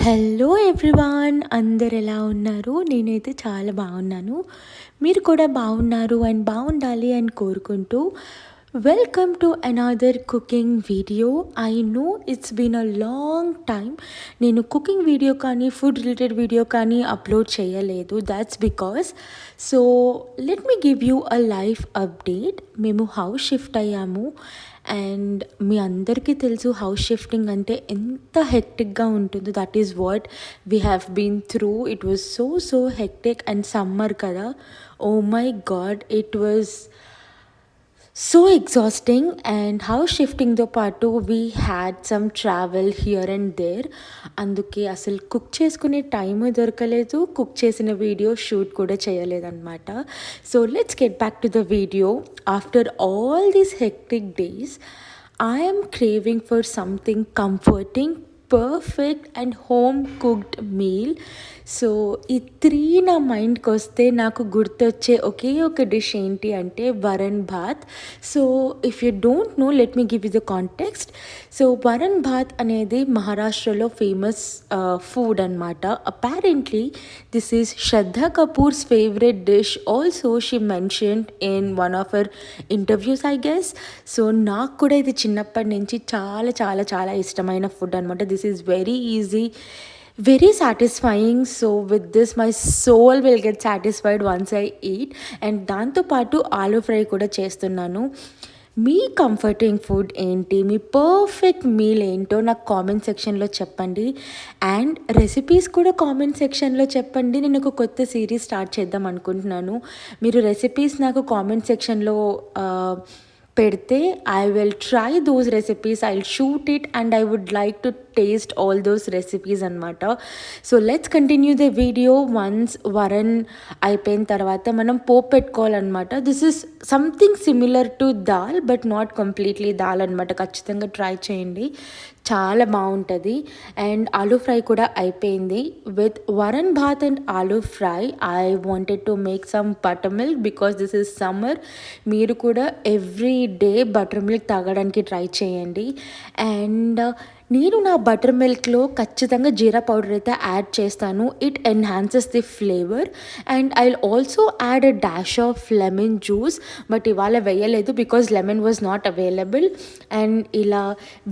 Hello everyone, అందరు ఎలా ఉన్నారు? నేనైతే చాలా బాగున్నాను. మీరు కూడా బాగున్నారు అండ్ బాగుండాలి అని కోరుకుంటూ welcome to another cooking video. I know it's been a long time నేను కుకింగ్ వీడియో కానీ ఫుడ్ రిలేటెడ్ వీడియో కానీ అప్లోడ్ చేయలేదు. That's because so let me give you a life update. మేము హౌస్ షిఫ్ట్ అయ్యాము and మీ అందరికీ తెలుసు house shifting అంటే ఎంత హెక్టిక్గా ఉంటుందో. That is what we have been through. It was so hectic and summer కదా, oh my god, it was so exhausting. And house షిఫ్టింగ్తో పాటు we had some travel here and there. అందుకే అసలు cook చేసుకునే టైము దొరకలేదు, cook చేసిన video shoot కూడా చేయలేదన్నమాట. So let's get back to the video. After all these hectic days I am craving for something comforting, perfect and home cooked meal. So ఈ three నా మైండ్కి వస్తే నాకు గుర్తొచ్చే ఒకే ఒక డిష్ ఏంటి అంటే వరన్ baht. So if you don't know, let me give you the context. So Varan baht అనేది మహారాష్ట్రలో ఫేమస్ ఫుడ్ అనమాట. Apparently this is Shraddha Kapoors favourite dish. Also she mentioned in one of her interviews I guess. So నాకు కూడా ఇది చిన్నప్పటి నుంచి చాలా చాలా చాలా ఇష్టమైన ఫుడ్ అనమాట. This is very easy, very satisfying. So with this my soul will get satisfied once I eat. And దాంతోపాటు ఆలూ ఫ్రై కూడా చేస్తున్నాను. మీ కంఫర్టింగ్ ఫుడ్ ఏంటి, మీ పర్ఫెక్ట్ మీల్ ఏంటో నాకు కామెంట్ సెక్షన్లో చెప్పండి. అండ్ రెసిపీస్ కూడా కామెంట్ సెక్షన్లో చెప్పండి. నేను ఒక కొత్త సిరీస్ స్టార్ట్ చేద్దాం అనుకుంటున్నాను. మీరు రెసిపీస్ నాకు కామెంట్ సెక్షన్లో పెడితే I will try those recipes, I will shoot it and I would like to taste all those recipes అనమాట. So let's continue the video. Once వరన్ అయిపోయిన తర్వాత మనం పోపు పెట్టుకోవాలన్నమాట. This is something similar to dal but not completely dal అనమాట. ఖచ్చితంగా try చేయండి, చాలా బాగుంటుంది. అండ్ ఆలూ ఫ్రై కూడా అయిపోయింది. With Varan baht and aloo fry I wanted to make some butter milk because this is summer. మీరు కూడా ఎవ్రీ డే బటర్ మిల్క్ తాగడానికి ట్రై చేయండి. అండ్ నేను నా బటర్ మిల్క్లో ఖచ్చితంగా జీరా పౌడర్ అయితే యాడ్ చేస్తాను. It enhances the flavour. And I will also add a dash of lemon juice, but ఇవాళ వేయలేదు because lemon was not available. And ఇలా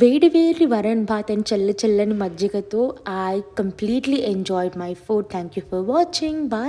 వేడి వేడి వరన్ భాత్ అండ్ చల్లని మజ్జిగతో I completely enjoyed my food. Thank you for watching. Bye.